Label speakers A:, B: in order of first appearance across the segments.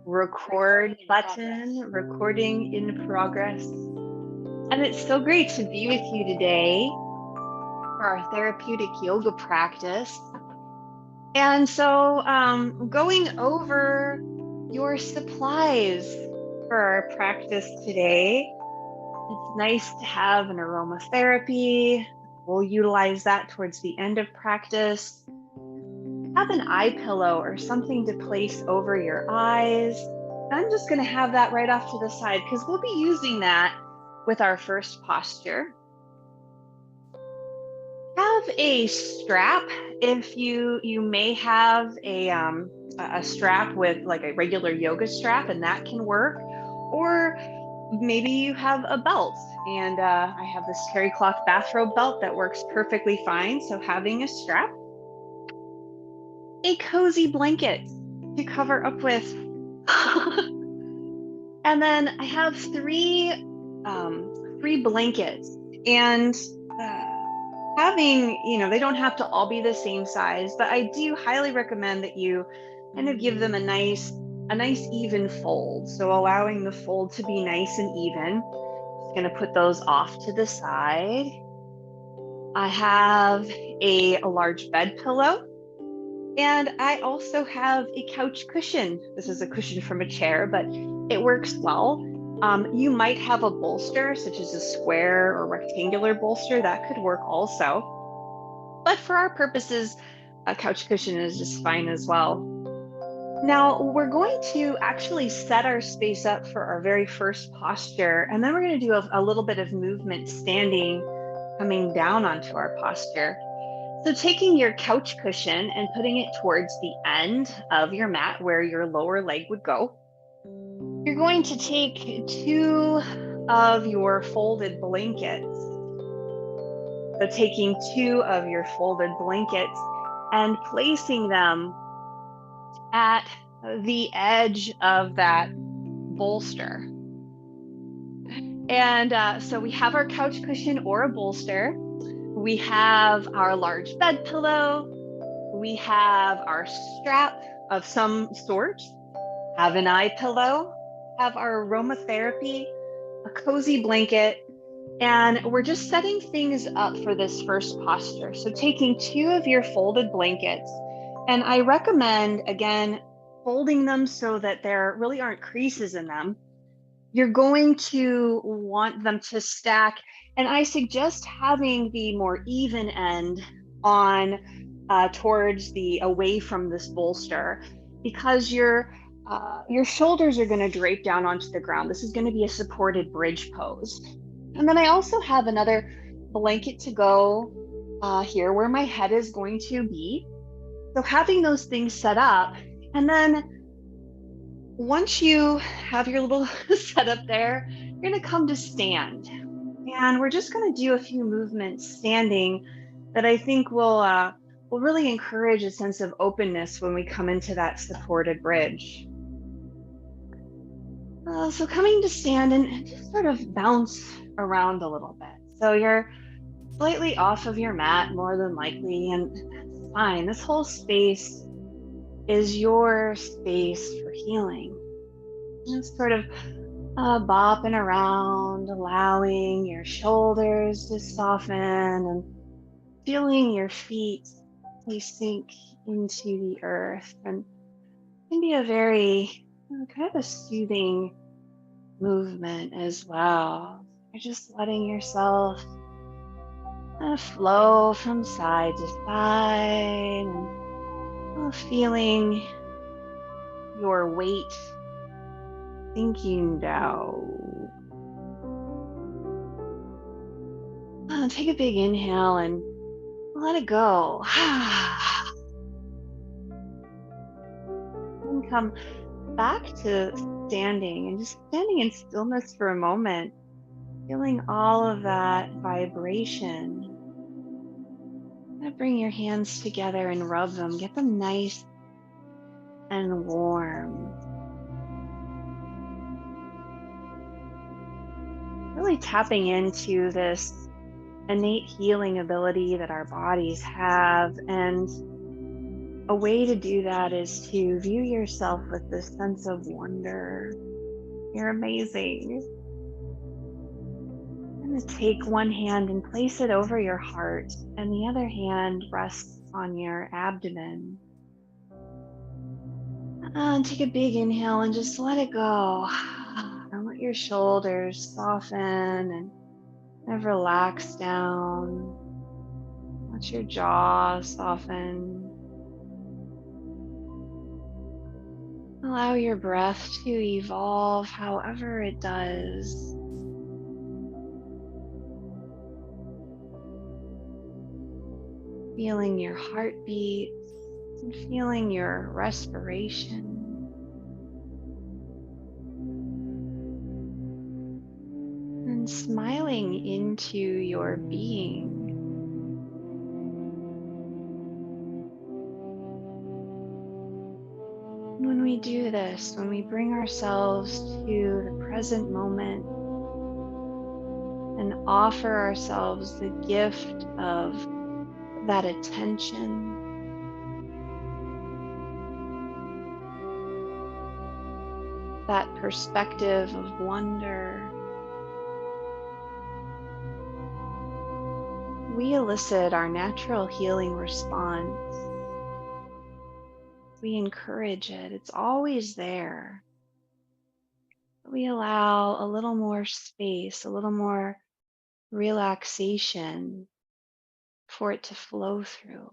A: record button, recording in progress. And it's so great to be with you today for our therapeutic yoga practice. And so, going over your supplies for our practice today, it's nice to have an aromatherapy. We'll utilize that towards the end of practice. Have an eye pillow or something to place over your eyes. I'm just going to have that right off to the side because we'll be using that with our first posture. Have a strap if you may have a strap with like a regular yoga strap, and that can work. Or maybe you have a belt, and I have this terry cloth bathrobe belt that works perfectly fine. So having a strap, a cozy blanket to cover up with. And then I have three blankets, and having, they don't have to all be the same size, but I do highly recommend that you kind of give them a nice even fold. So allowing the fold to be nice and even. Just going to put those off to the side. I have a large bed pillow. And I also have a couch cushion. This is a cushion from a chair, but it works well. You might have a bolster, such as a square or rectangular bolster. That could work also. But for our purposes, a couch cushion is just fine as well. Now, we're going to actually set our space up for our very first posture, and then we're going to do a little bit of movement standing, coming down onto our posture. So taking your couch cushion and putting it towards the end of your mat where your lower leg would go. You're going to take two of your folded blankets. So taking two of your folded blankets and placing them at the edge of that bolster. And so we have our couch cushion or a bolster. We have our large bed pillow. We have our strap of some sort, have an eye pillow, have our aromatherapy, a cozy blanket, and we're just setting things up for this first posture. So taking two of your folded blankets, and I recommend, again, folding them so that there really aren't creases in them. You're going to want them to stack, and I suggest having the more even end on towards the away from this bolster, because your shoulders are going to drape down onto the ground. This is going to be a supported bridge pose. And then I also have another blanket to go here where my head is going to be. So having those things set up, and then once you have your little setup there, you're going to come to stand. And we're just going to do a few movements standing that I think will really encourage a sense of openness when we come into that supported bridge. So coming to stand and just sort of bounce around a little bit. So you're slightly off of your mat, more than likely, and that's fine. This whole space is your space for healing. Just sort of bopping around, allowing your shoulders to soften and feeling your feet sink into the earth. And it can be a very kind of a soothing movement as well. You're just letting yourself kind of flow from side to side and feeling your weight sinking down. Take a big inhale and let it go. And come back to standing and just standing in stillness for a moment, feeling all of that vibration. Bring your hands together and rub them, get them nice and warm. Really tapping into this innate healing ability that our bodies have, and a way to do that is to view yourself with this sense of wonder. You're amazing. I'm going to take one hand and place it over your heart, and the other hand rests on your abdomen. And take a big inhale and just let it go. And let your shoulders soften and kind of relax down. Let your jaw soften. Allow your breath to evolve however it does. Feeling your heartbeat and feeling your respiration. And smiling into your being. When we do this, when we bring ourselves to the present moment and offer ourselves the gift of that attention, that perspective of wonder, we elicit our natural healing response. We encourage it. It's always there. We allow a little more space, a little more relaxation for it to flow through.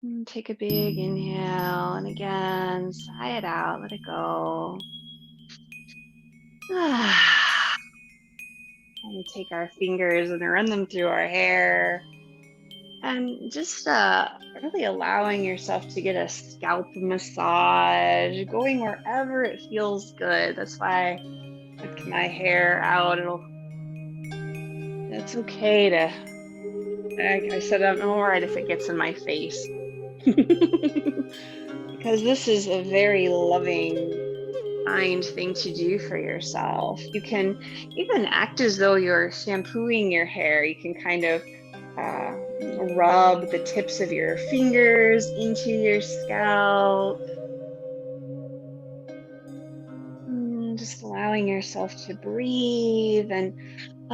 A: And take a big inhale and again, sigh it out, let it go. And take our fingers and run them through our hair. And just really allowing yourself to get a scalp massage, going wherever it feels good. That's why I put my hair out. It's okay to, like I said, I'm all right if it gets in my face. Because this is a very loving, kind thing to do for yourself. You can even act as though you're shampooing your hair. You can kind of rub the tips of your fingers into your scalp. Just allowing yourself to breathe. And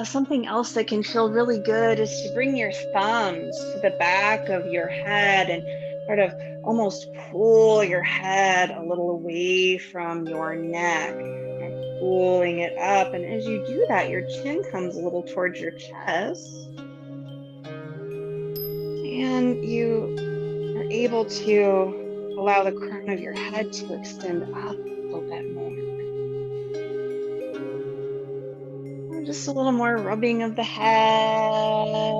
A: something else that can feel really good is to bring your thumbs to the back of your head and sort of almost pull your head a little away from your neck, and pulling it up. And as you do that, your chin comes a little towards your chest. And you are able to allow the crown of your head to extend up a little bit more. Or just a little more rubbing of the head.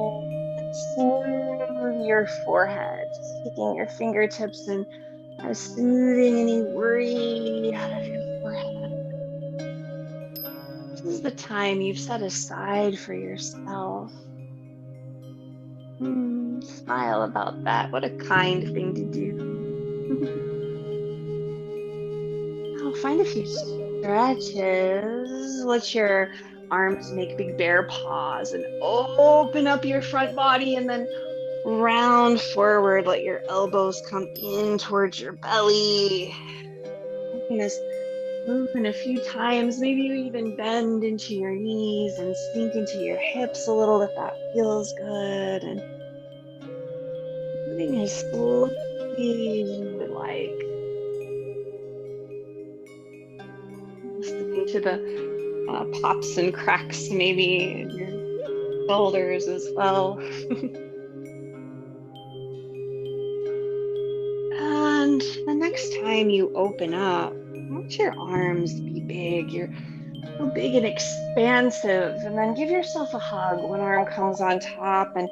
A: Smooth your forehead, just taking your fingertips and smoothing any worry out of your forehead. This is the time you've set aside for yourself. Smile about that. What a kind thing to do. Now find a few stretches. Let your arms make big bear paws and open up your front body, and then round forward. Let your elbows come in towards your belly. Taking this movement a few times. Maybe you even bend into your knees and sink into your hips a little if that feels good. And moving as slowly as you would like. Listening to the pops and cracks maybe in your shoulders as well. And the next time you open up, let your arms be big. You're so big and expansive. And then give yourself a hug. One arm comes on top and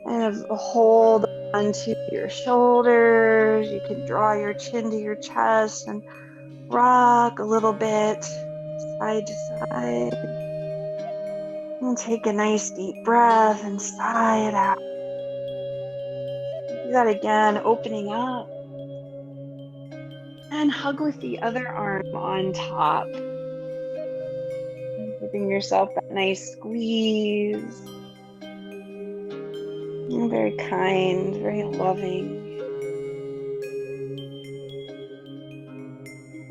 A: kind of hold onto your shoulders. You can draw your chin to your chest and rock a little bit side to side. And take a nice deep breath and sigh it out. Do that again, opening up. And hug with the other arm on top. Giving yourself that nice squeeze. Very kind, very loving.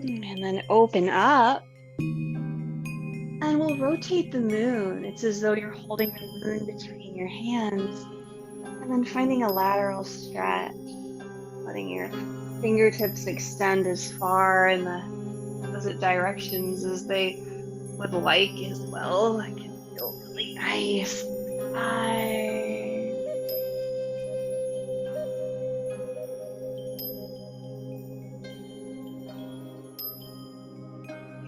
A: And then open up and we'll rotate the moon. It's as though you're holding the moon between your hands and then finding a lateral stretch, letting your fingertips extend as far in the opposite directions as they would like as well. That can feel really nice. Bye.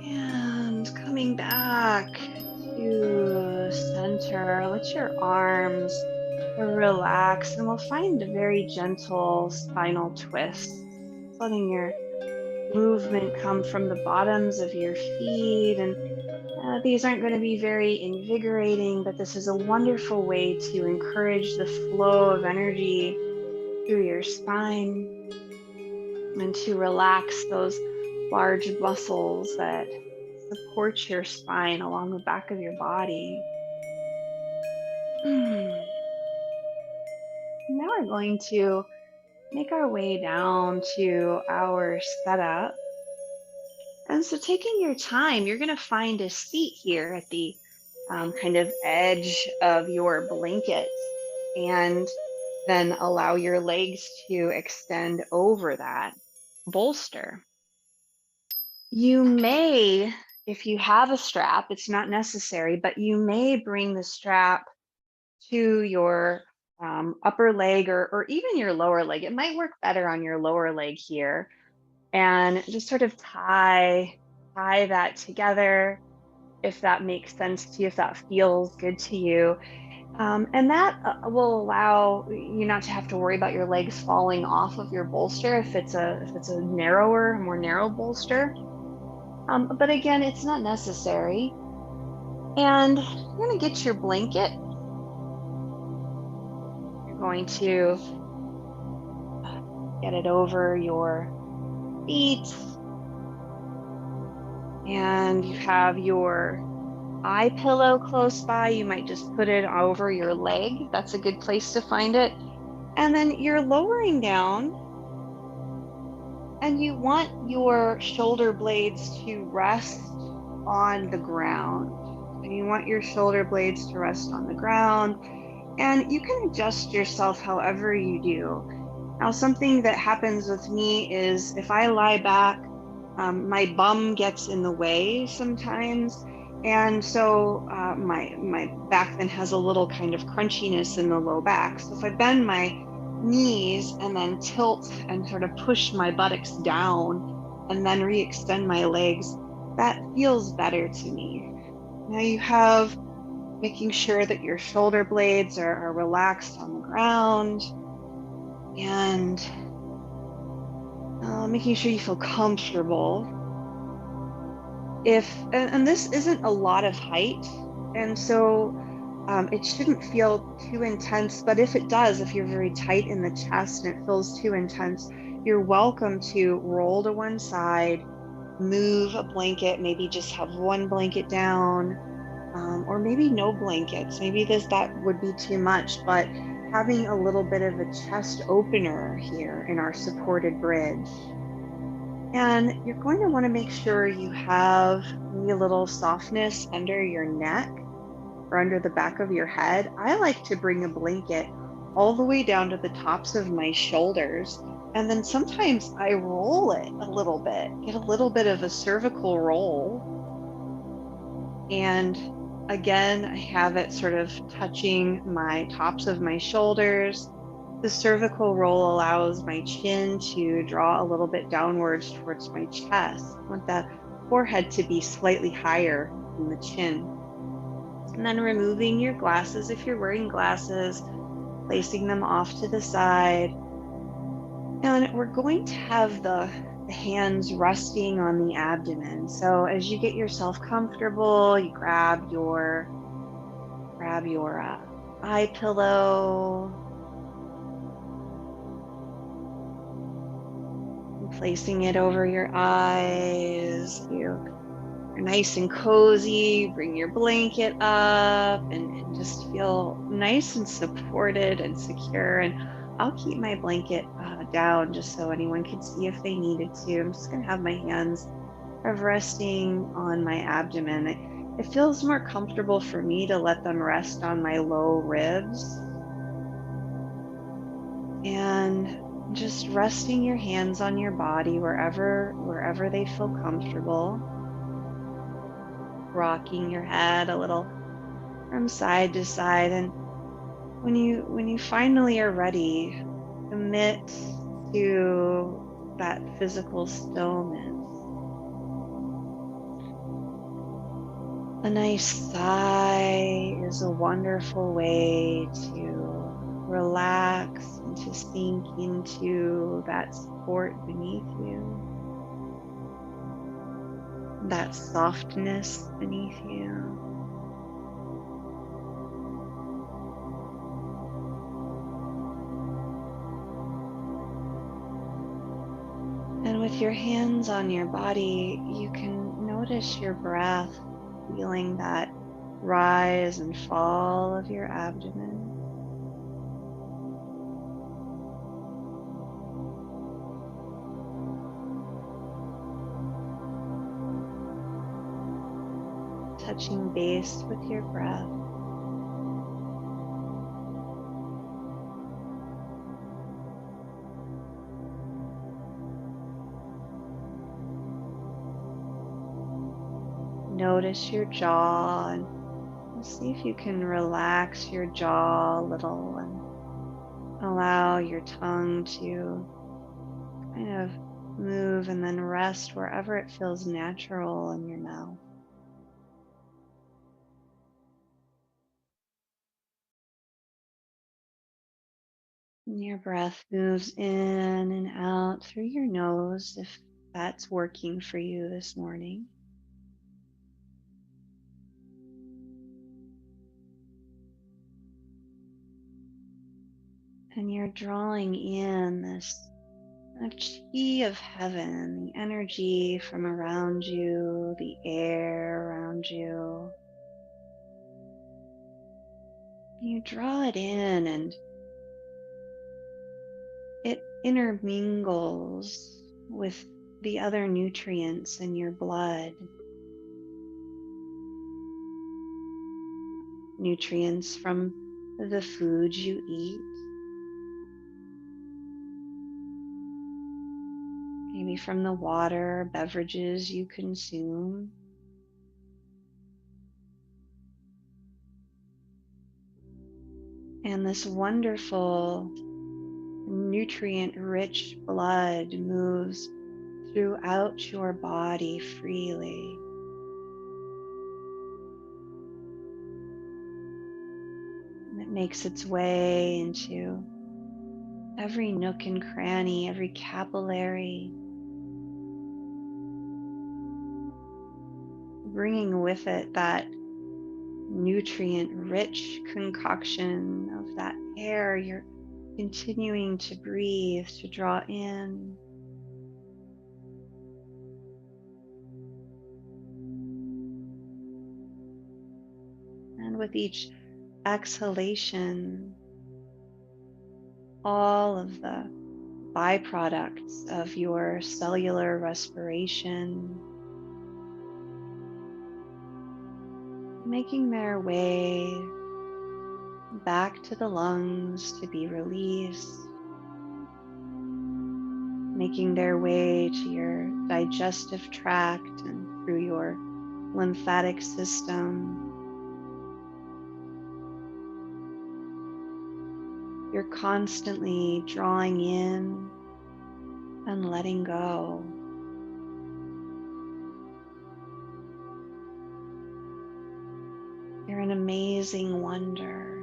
A: And coming back to center, let your arms relax and we'll find a very gentle spinal twist, letting your movement come from the bottoms of your feet. And these aren't going to be very invigorating, but this is a wonderful way to encourage the flow of energy through your spine and to relax those large muscles that support your spine along the back of your body. Now we're going to make our way down to our setup. And so taking your time, you're going to find a seat here at the kind of edge of your blanket and then allow your legs to extend over that bolster. You may, if you have a strap, it's not necessary, but you may bring the strap to your upper leg or even your lower leg. It might work better on your lower leg here. And just sort of tie that together if that makes sense to you, if that feels good to you. And that will allow you not to have to worry about your legs falling off of your bolster if it's a more narrow bolster. But again, it's not necessary. And you're going to get your blanket. You're going to get it over your feet. And you have your eye pillow close by. You might just put it over your leg. That's a good place to find it. And then you're lowering down and you want your shoulder blades to rest on the ground. And you want your shoulder blades to rest on the ground. And you can adjust yourself however you do. Now, something that happens with me is if I lie back, my bum gets in the way sometimes. And so my back then has a little kind of crunchiness in the low back. So if I bend my knees and then tilt and sort of push my buttocks down and then re-extend my legs, that feels better to me. Now you have making sure that your shoulder blades are relaxed on the ground and making sure you feel comfortable. And this isn't a lot of height, and so it shouldn't feel too intense, but if it does, if you're very tight in the chest and it feels too intense, you're welcome to roll to one side, move a blanket, maybe just have one blanket down, or maybe no blankets. Maybe that would be too much, but having a little bit of a chest opener here in our supported bridge. And you're going to want to make sure you have maybe a little softness under your neck or under the back of your head. I like to bring a blanket all the way down to the tops of my shoulders. And then sometimes I roll it a little bit, get a little bit of a cervical roll. And again, I have it sort of touching my tops of my shoulders. The cervical roll allows my chin to draw a little bit downwards towards my chest. I want the forehead to be slightly higher than the chin. And then removing your glasses if you're wearing glasses, placing them off to the side. And we're going to have the hands resting on the abdomen. So as you get yourself comfortable, you grab your eye pillow, placing it over your eyes. You you're nice and cozy, bring your blanket up and just feel nice and supported and secure. And I'll keep my blanket down just so anyone can see if they needed to. I'm just going to have my hands of resting on my abdomen. It feels more comfortable for me to let them rest on my low ribs. And just resting your hands on your body wherever they feel comfortable. Rocking your head a little from side to side. And when you finally are ready, commit to that physical stillness. A nice sigh is a wonderful way to relax and to sink into that support beneath you, that softness beneath you. And with your hands on your body, you can notice your breath, feeling that rise and fall of your abdomen. Touching base with your breath. Notice your jaw and see if you can relax your jaw a little and allow your tongue to kind of move and then rest wherever it feels natural in your mouth. And your breath moves in and out through your nose if that's working for you this morning. And you're drawing in this chi of heaven, the energy from around you, the air around you. You draw it in and it intermingles with the other nutrients in your blood. Nutrients from the foods you eat. Maybe from the water, beverages you consume. And this wonderful, nutrient-rich blood moves throughout your body freely. And it makes its way into every nook and cranny, every capillary, bringing with it that nutrient-rich concoction of that air you're continuing to breathe, to draw in. And with each exhalation, all of the byproducts of your cellular respiration making their way back to the lungs to be released, making their way to your digestive tract and through your lymphatic system. You're constantly drawing in and letting go. You're an amazing wonder.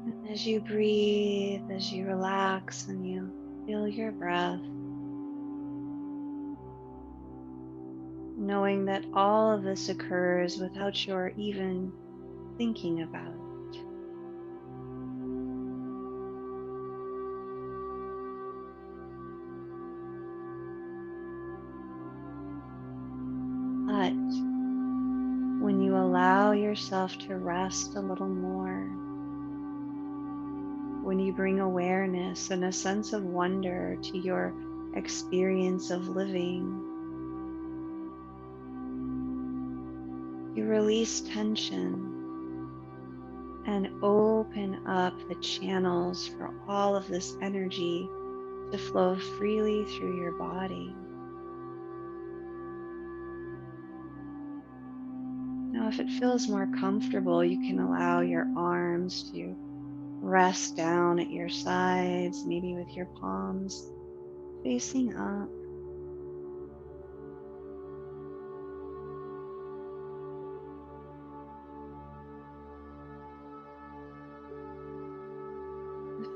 A: And as you breathe, as you relax and you feel your breath, knowing that all of this occurs without your even thinking about it. yourself to rest a little more. When you bring awareness and a sense of wonder to your experience of living, you release tension and open up the channels for all of this energy to flow freely through your body. Now, if it feels more comfortable, you can allow your arms to rest down at your sides, maybe with your palms facing up.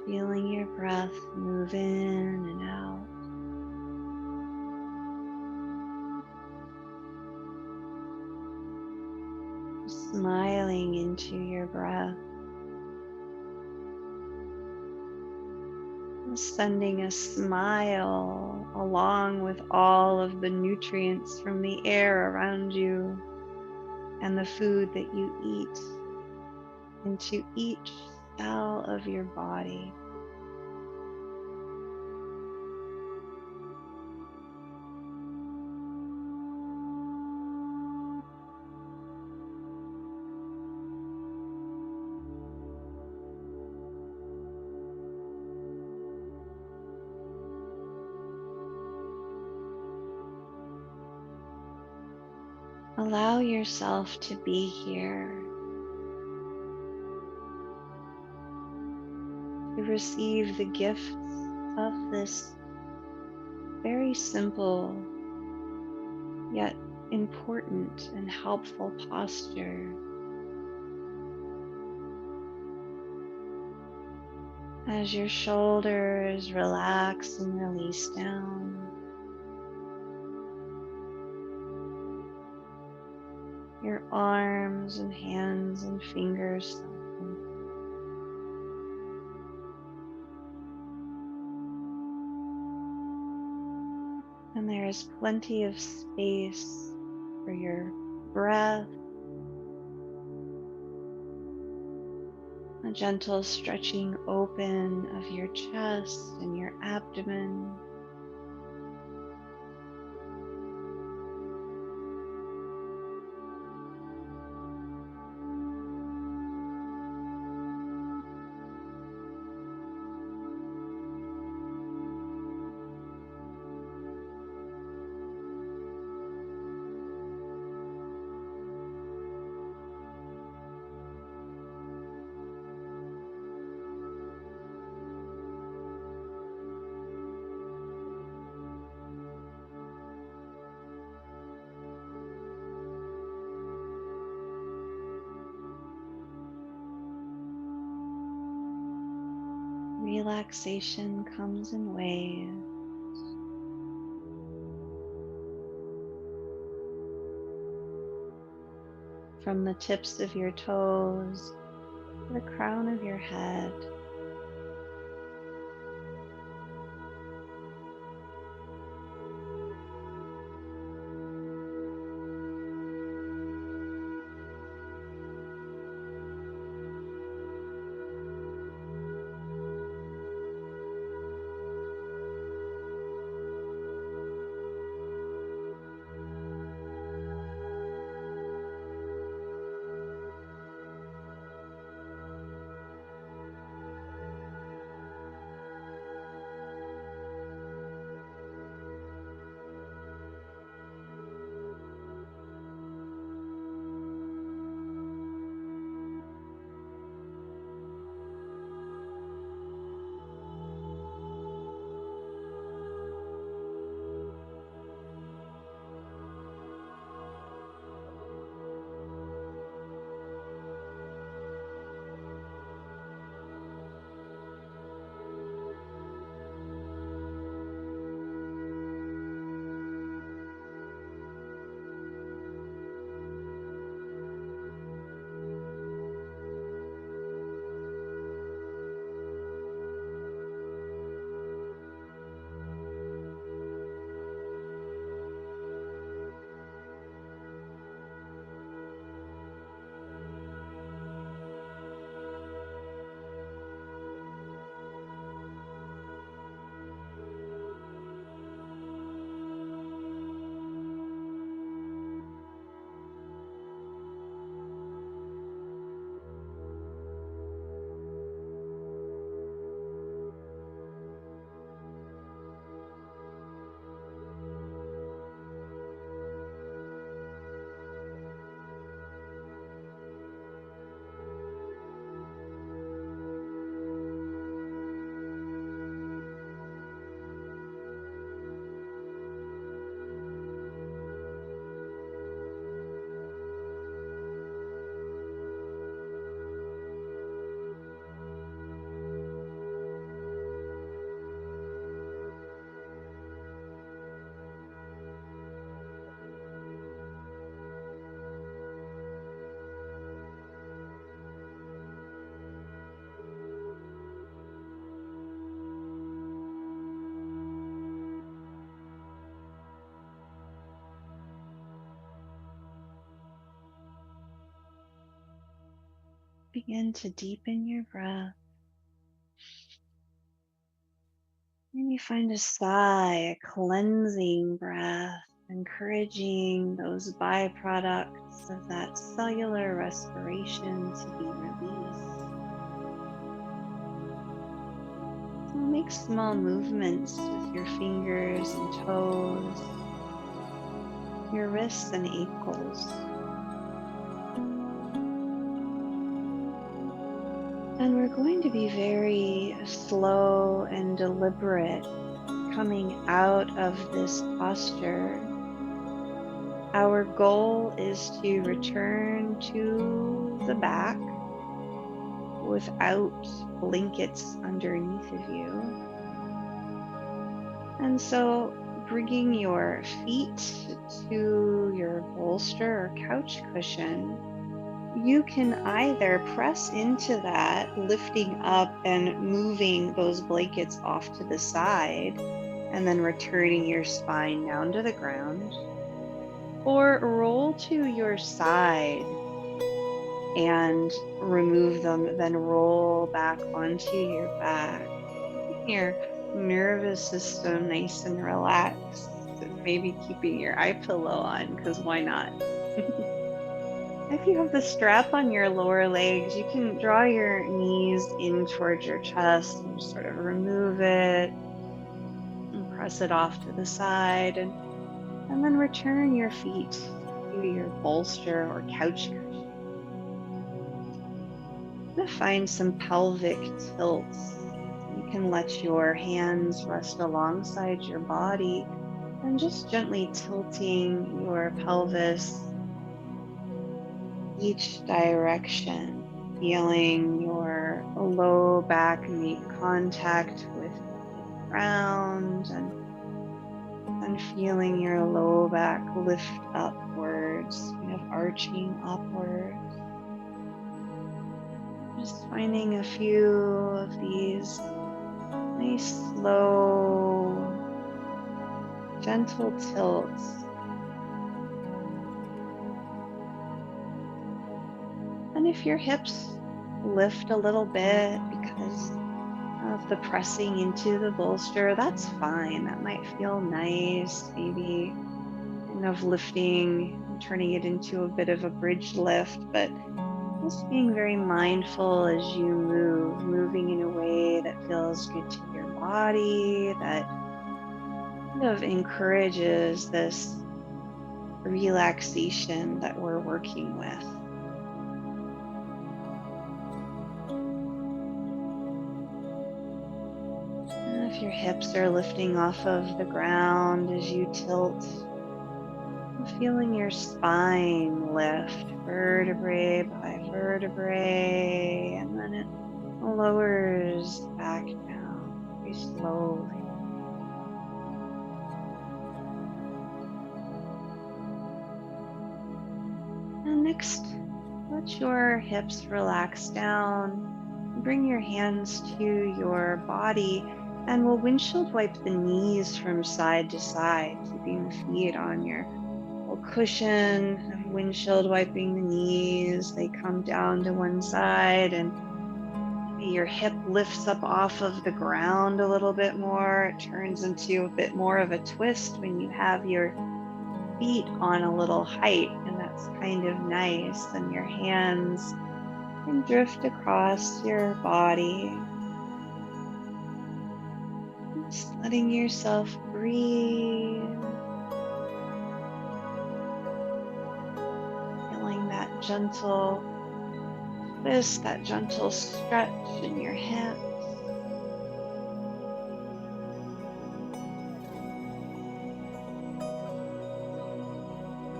A: Feeling your breath move in and out. Smiling into your breath. Sending a smile along with all of the nutrients from the air around you and the food that you eat into each cell of your body. Allow yourself to be here, to receive the gifts of this very simple yet important and helpful posture. As your shoulders relax and release down, your arms and hands and fingers soften. And there is plenty of space for your breath, a gentle stretching open of your chest and your abdomen. Relaxation comes in waves. From the tips of your toes to the crown of your head. begin to deepen your breath. Maybe find a sigh, a cleansing breath, encouraging those byproducts of that cellular respiration to be released. So make small movements with your fingers and toes, your wrists and ankles. And we're going to be very slow and deliberate coming out of this posture. Our goal is to return to the back without blankets underneath of you. And so bringing your feet to your bolster or couch cushion, you can either press into that, lifting up and moving those blankets off to the side, and then returning your spine down to the ground, or roll to your side and remove them, then roll back onto your back. Your nervous system nice and relaxed. Maybe keeping your eye pillow on, because why not? If you have the strap on your lower legs, you can draw your knees in towards your chest and just sort of remove it and press it off to the side, and then return your feet to your bolster or couch cushion. I'm going to find some pelvic tilts. You can let your hands rest alongside your body and just gently tilting your pelvis each direction, feeling your low back make contact with the ground, and feeling your low back lift upwards, kind of arching upwards. Just finding a few of these nice, slow, gentle tilts. And if your hips lift a little bit because of the pressing into the bolster, that's fine. That might feel nice, maybe kind of lifting, turning it into a bit of a bridge lift, but just being very mindful as you move, moving in a way that feels good to your body, that kind of encourages this relaxation that we're working with. And if your hips are lifting off of the ground as you tilt, feeling your spine lift vertebrae by vertebrae, and then it lowers back down very slowly. And next, let your hips relax down. Bring your hands to your body, and we'll windshield wipe the knees from side to side, keeping the feet on your cushion, windshield wiping the knees. They come down to one side, and your hip lifts up off of the ground a little bit more. It turns into a bit more of a twist when you have your feet on a little height, and that's kind of nice. And your hands can drift across your body, just letting yourself breathe. Gentle twist, that gentle stretch in your hips.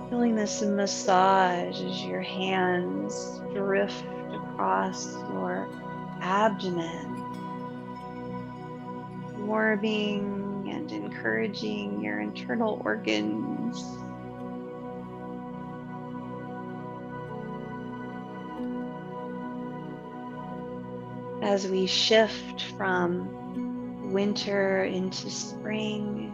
A: Feeling this massage as your hands drift across your abdomen, warming and encouraging your internal organs. As we shift from winter into spring,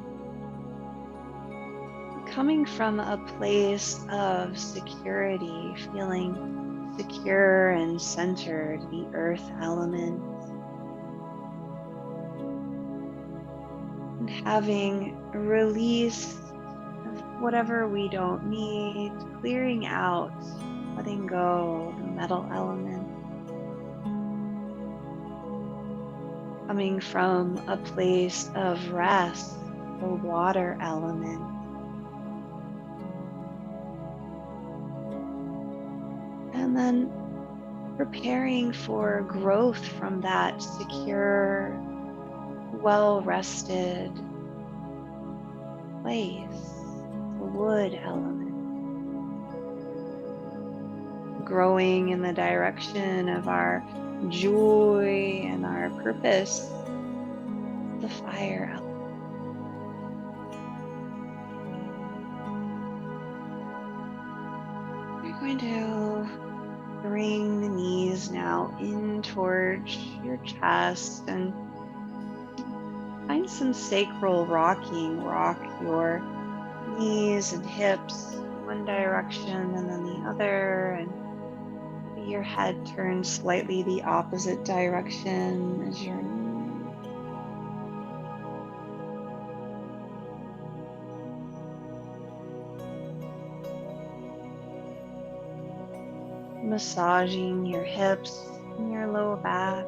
A: coming from a place of security, feeling secure and centered, the earth element, and having a release of whatever we don't need, clearing out, letting go the metal element, coming from a place of rest, the water element, and then preparing for growth from that secure, well-rested place, the wood element, growing in the direction of our joy and our purpose, the fire element. You're going to bring the knees now in towards your chest and find some sacral rocking. Rock your knees and hips one direction and then the other, and maybe your head turns slightly the opposite direction as your massaging your hips and your lower back.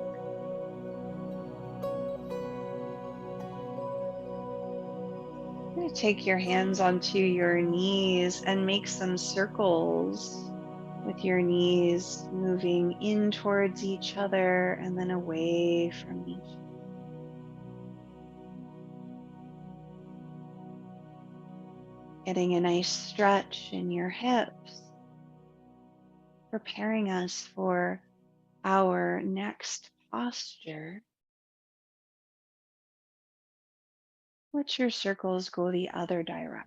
A: You're going to take your hands onto your knees and make some circles with your knees moving in towards each other and then away from each other. Getting a nice stretch in your hips, preparing us for our next posture. Let your circles go the other direction.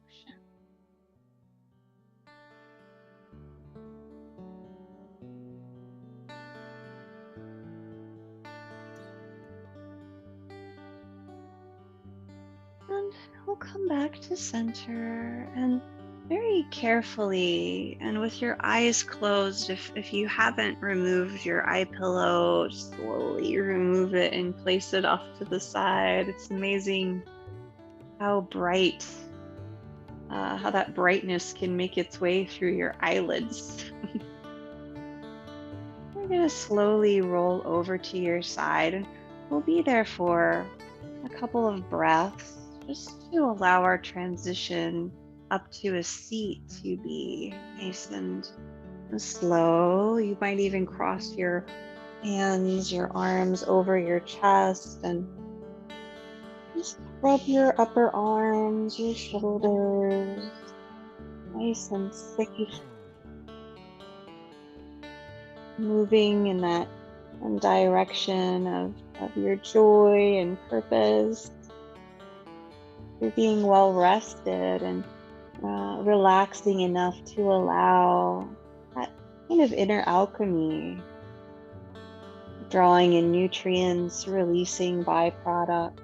A: And we'll come back to center, and very carefully and with your eyes closed, if you haven't removed your eye pillow, slowly remove it and place it off to the side. It's amazing how bright, how that brightness can make its way through your eyelids. We're going to slowly roll over to your side, and we'll be there for a couple of breaths just to allow our transition up to a seat to be nice and slow. You might even cross your hands, your arms over your chest, and just rub your upper arms, your shoulders, nice and safe. Moving in that direction of your joy and purpose. You're being well rested and relaxing enough to allow that kind of inner alchemy, drawing in nutrients, releasing byproducts.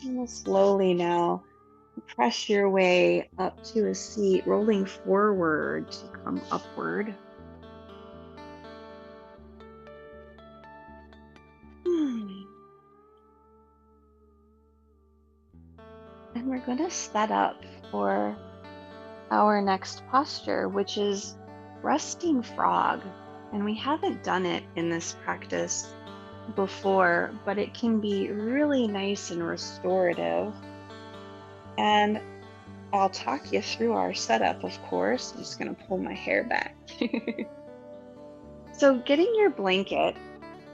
A: And we'll slowly now press your way up to a seat, rolling forward to come upward. And we're going to set up for our next posture, which is resting frog. And we haven't done it in this practice before, but it can be really nice and restorative. And I'll talk you through our setup, of course. I'm just going to pull my hair back. So getting your blanket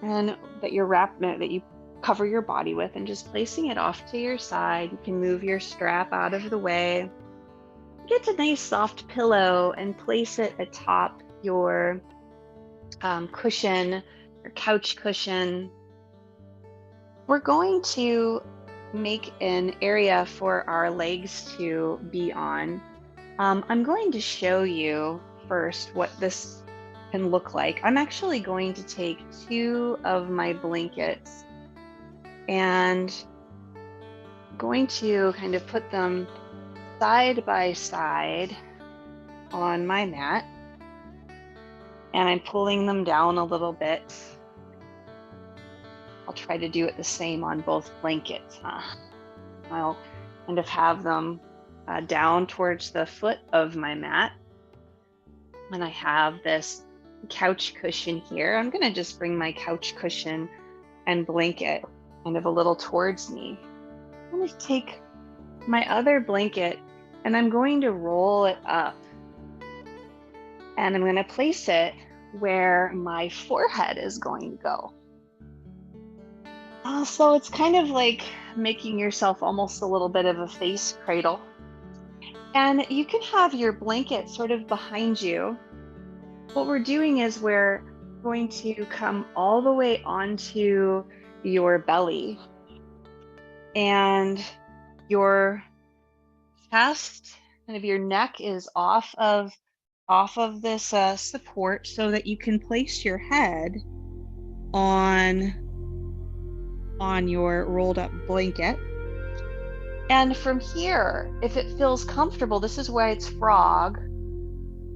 A: and that you cover your body with, and just placing it off to your side. You can move your strap out of the way. Get a nice soft pillow and place it atop your cushion, your couch cushion. We're going to make an area for our legs to be on. I'm going to show you first what this can look like. I'm actually going to take 2 of my blankets and going to kind of put them side by side on my mat. and I'm pulling them down a little bit. I'll try to do it the same on both blankets. I'll kind of have them down towards the foot of my mat. And I have this couch cushion here. I'm going to just bring my couch cushion and blanket kind of a little towards me. I'm going to take my other blanket and I'm going to roll it up. And I'm going to place it where my forehead is going to go. So it's kind of like making yourself almost a little bit of a face cradle. And you can have your blanket sort of behind you. What we're doing is we're going to come all the way onto your belly, and your chest, kind of your neck is off of this support, so that you can place your head on your rolled up blanket. And from here, if it feels comfortable, this is why it's frog,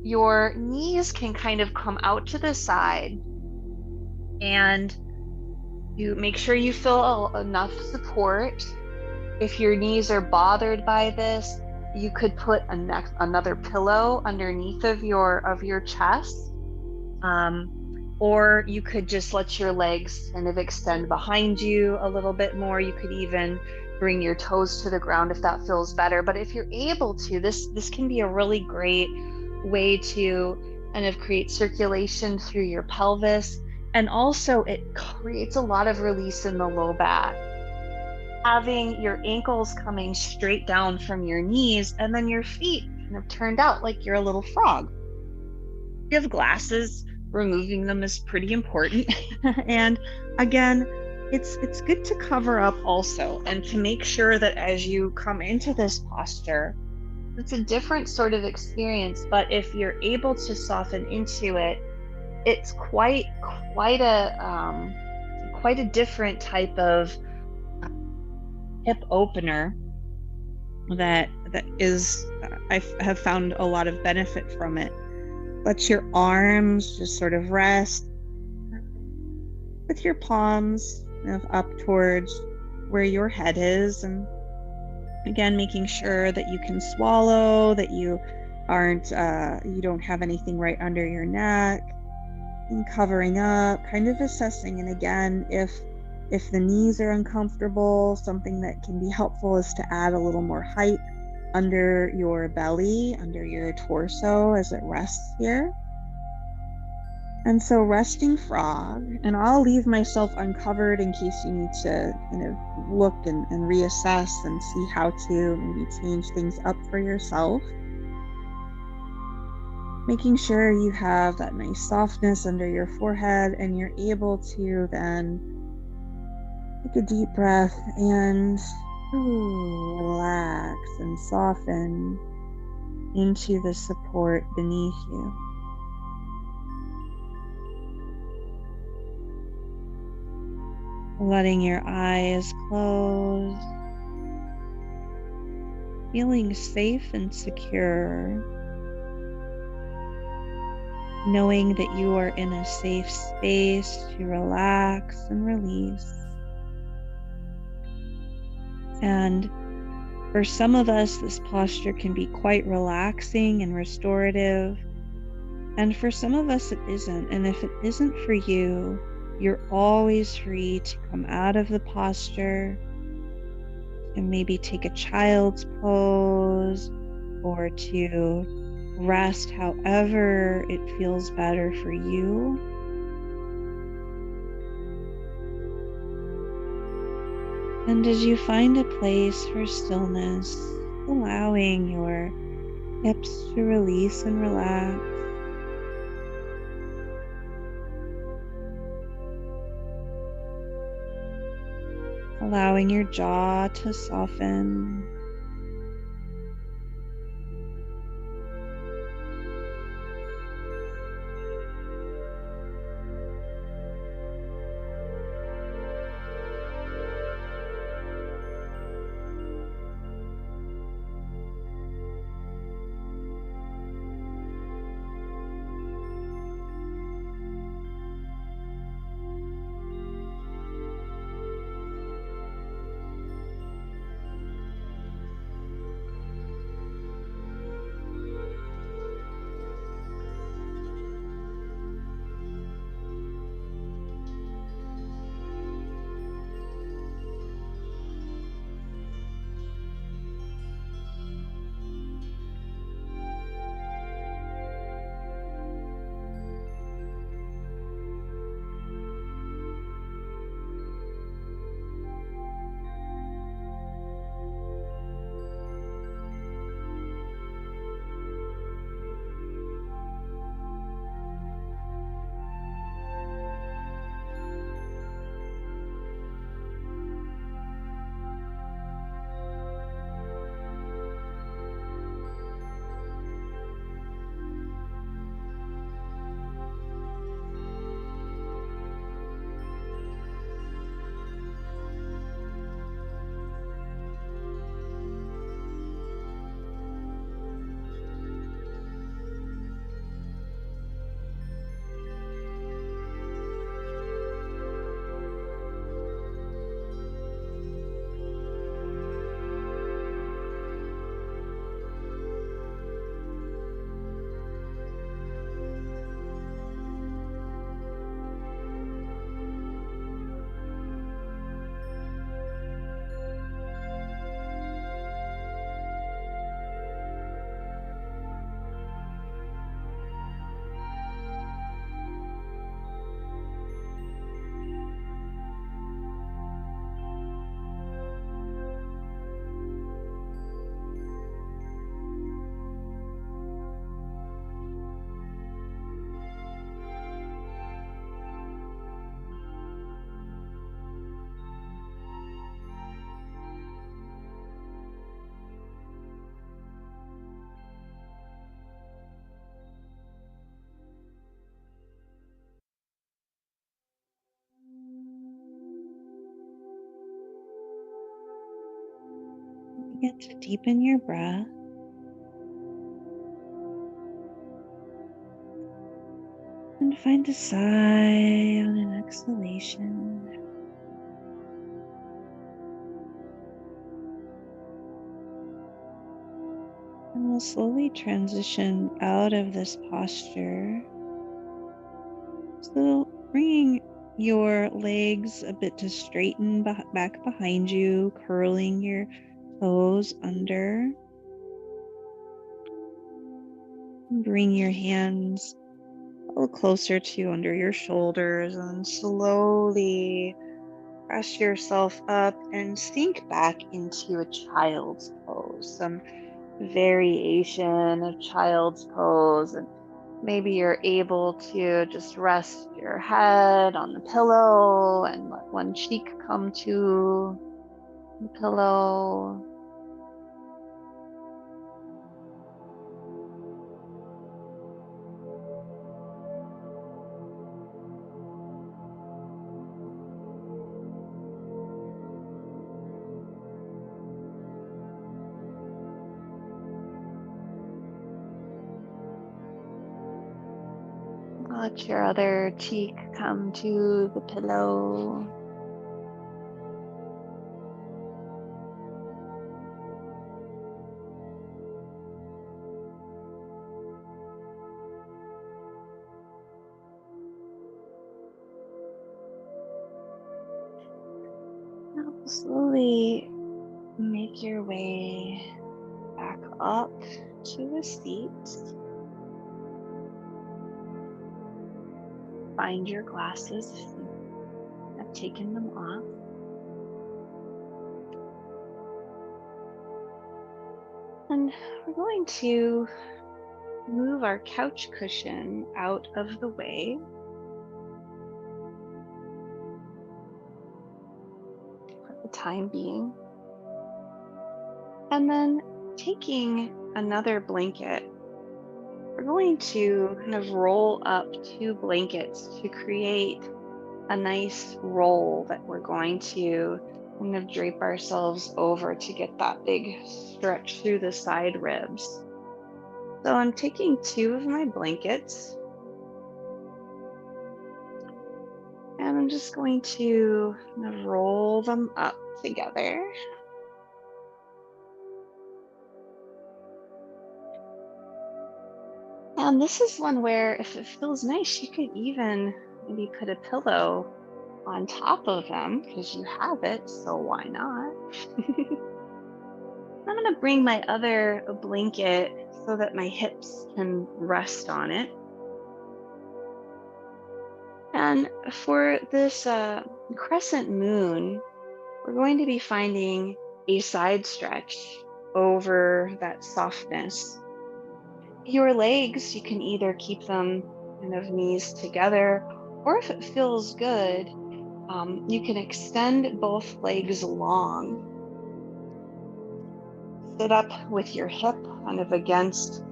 A: your knees can kind of come out to the side, and you make sure you feel enough support. If your knees are bothered by this, you could put another pillow underneath of your chest, or you could just let your legs kind of extend behind you a little bit more. You could even bring your toes to the ground if that feels better. But if you're able to, this can be a really great way to kind of create circulation through your pelvis. And also it creates a lot of release in the low back. Having your ankles coming straight down from your knees, and then your feet kind of turned out like you're a little frog. If you have glasses, removing them is pretty important. And again, it's good to cover up also, and to make sure that as you come into this posture, it's a different sort of experience, but if you're able to soften into it, it's quite a different type of hip opener that is, I have found a lot of benefit from it. Let your arms just sort of rest with your palms kind of up towards where your head is, and again, making sure that you can swallow, that you don't have anything right under your neck, and covering up, kind of assessing. And again, if the knees are uncomfortable, something that can be helpful is to add a little more height under your belly, under your torso as it rests here. And so resting frog, and I'll leave myself uncovered in case you need to kind of look and reassess and see how to maybe change things up for yourself. Making sure you have that nice softness under your forehead, and you're able to then take a deep breath and relax and soften into the support beneath you. Letting your eyes close, feeling safe and secure, knowing that you are in a safe space to relax and release. And for some of us, this posture can be quite relaxing and restorative. And for some of us, it isn't. And if it isn't for you, you're always free to come out of the posture and maybe take a child's pose, or to rest however it feels better for you. And as you find a place for stillness, allowing your hips to release and relax, allowing your jaw to soften,
B: forget to deepen your breath. And find a sigh on an exhalation. And we'll slowly transition out of this posture. So bringing your legs a bit to straighten back behind you, curling your toes under. Bring your hands a little closer to you under your shoulders and slowly press yourself up and sink back into a child's pose. Some variation of child's pose, and maybe you're able to just rest your head on the pillow and let one cheek come to the pillow. Let your other cheek come to the pillow. Now slowly make your way back up to a seat. Find your glasses if you have taken them off. And we're going to move our couch cushion out of the way. For the time being. And then taking another blanket, we're going to kind of roll up two blankets to create a nice roll that we're going to kind of drape ourselves over to get that big stretch through the side ribs. So I'm taking two of my blankets and I'm just going to kind of roll them up together. And this is one where if it feels nice, you could even maybe put a pillow on top of them because you have it, so why not? I'm going to bring my other blanket so that my hips can rest on it. And for this crescent moon, we're going to be finding a side stretch over that softness. Your legs, you can either keep them kind of knees together, or if it feels good, you can extend both legs long. Sit up with your hip kind of against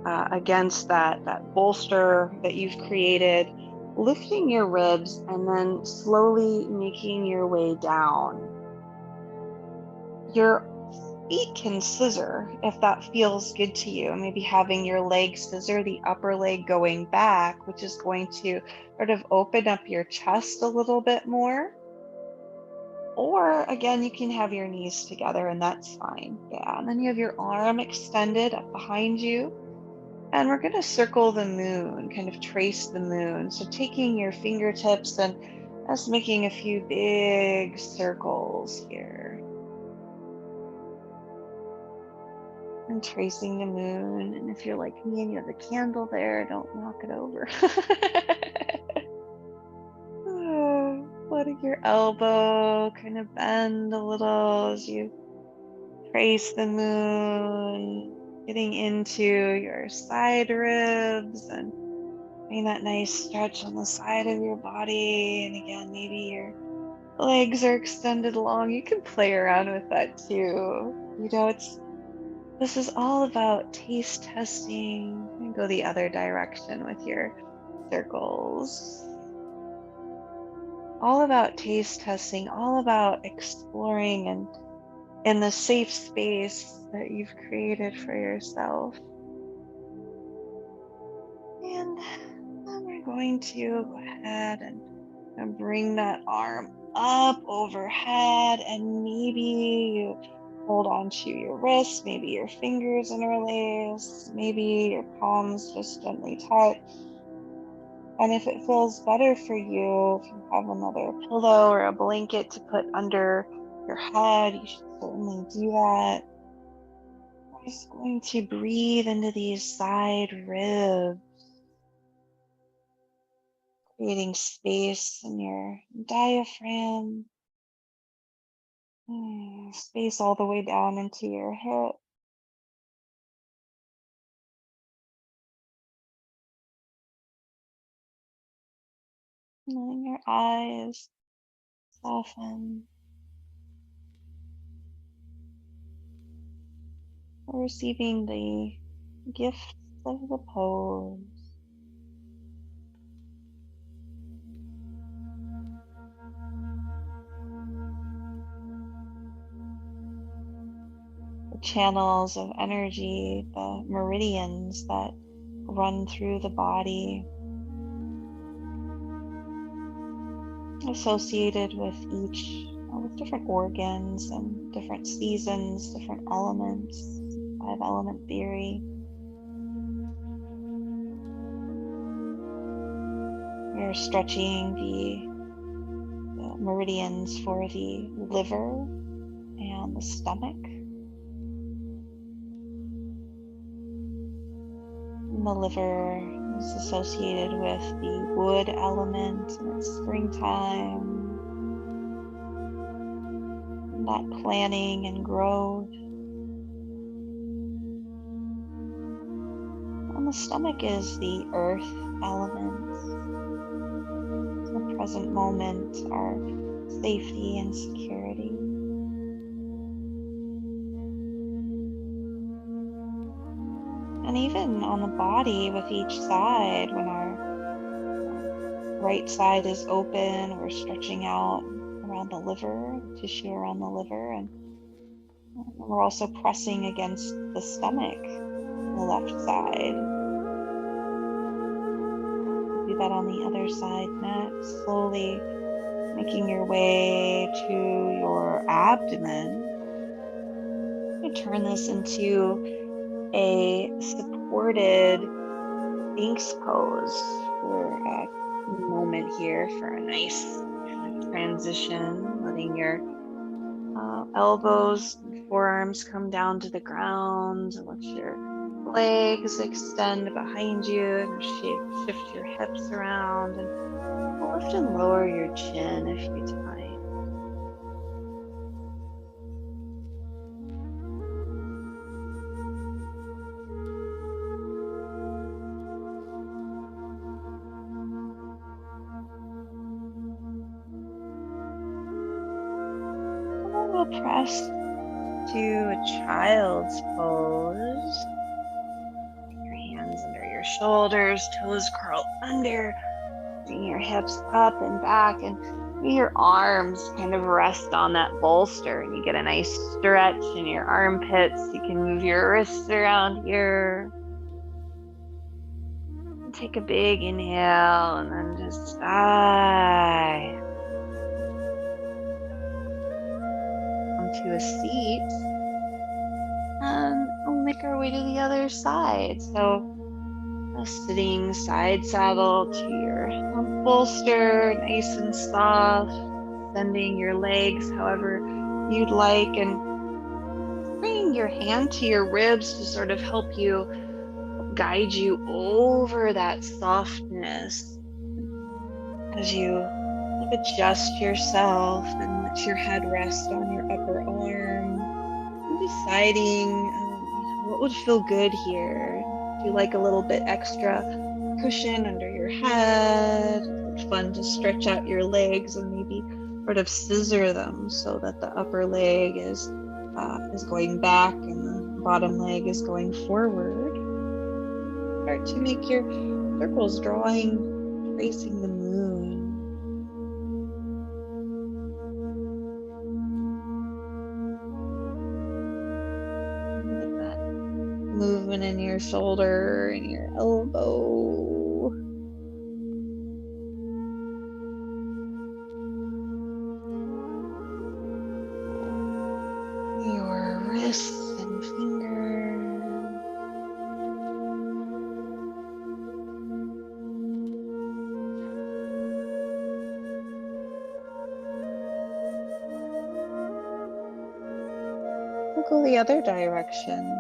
B: that bolster that you've created, lifting your ribs and then slowly making your way down. Your feet can scissor if that feels good to you. Maybe having your leg scissor the upper leg going back, which is going to sort of open up your chest a little bit more. Or again, you can have your knees together and that's fine. Yeah, and then you have your arm extended up behind you. And we're going to circle the moon, kind of trace the moon. So taking your fingertips and us making a few big circles here. And tracing the moon. And if you're like me and you have a candle there, don't knock it over. Letting your elbow kind of bend a little as you trace the moon, getting into your side ribs and getting that nice stretch on the side of your body. And again, maybe your legs are extended long. You can play around with that too. You know, this is all about taste testing. And go the other direction with your circles. All about taste testing, all about exploring and in the safe space that you've created for yourself. And then we're going to go ahead and bring that arm up overhead, and maybe you hold on to your wrists, maybe your fingers interlace, maybe your palms just gently touch. And if it feels better for you, if you have another pillow or a blanket to put under your head, you should certainly do that. We're just going to breathe into these side ribs, creating space in your diaphragm, space all the way down into your hip. Letting your eyes soften, receiving the gifts of the pose. The channels of energy, the meridians that run through the body, associated with each, with different organs and different seasons, different elements, 5-element theory. You're stretching the meridians for the liver and the stomach. And the liver is associated with the wood element, and it's springtime, and that planning and growth. And the stomach is the earth element, the present moment, our safety and security. And even on the body with each side, when our right side is open, we're stretching out around the liver, the tissue around the liver, and we're also pressing against the stomach, the left side. Do that on the other side next, slowly making your way to your abdomen. You turn this into a supported Sphinx pose for a moment here, for a nice kind of transition, letting your elbows and forearms come down to the ground. Let your legs extend behind you, and shift your hips around, and lift and lower your chin a few times. We'll press to a child's pose. Your hands under your shoulders, toes curl under, bring your hips up and back, and your arms kind of rest on that bolster, and you get a nice stretch in your armpits. You can move your wrists around here. And take a big inhale, and then just sigh. To a seat, and we'll make our way to the other side. So a sitting side saddle to your bolster, nice and soft, bending your legs however you'd like, and bringing your hand to your ribs to sort of help guide you over that softness as you adjust yourself and let your head rest on your upper arm, and deciding what would feel good here. Do you like a little bit extra cushion under your head? It's fun to stretch out your legs and maybe sort of scissor them so that the upper leg is going back and the bottom leg is going forward. Start to make your circles, tracing the moon. movement in your shoulder and your elbow. Your wrists and fingers. We'll go the other direction.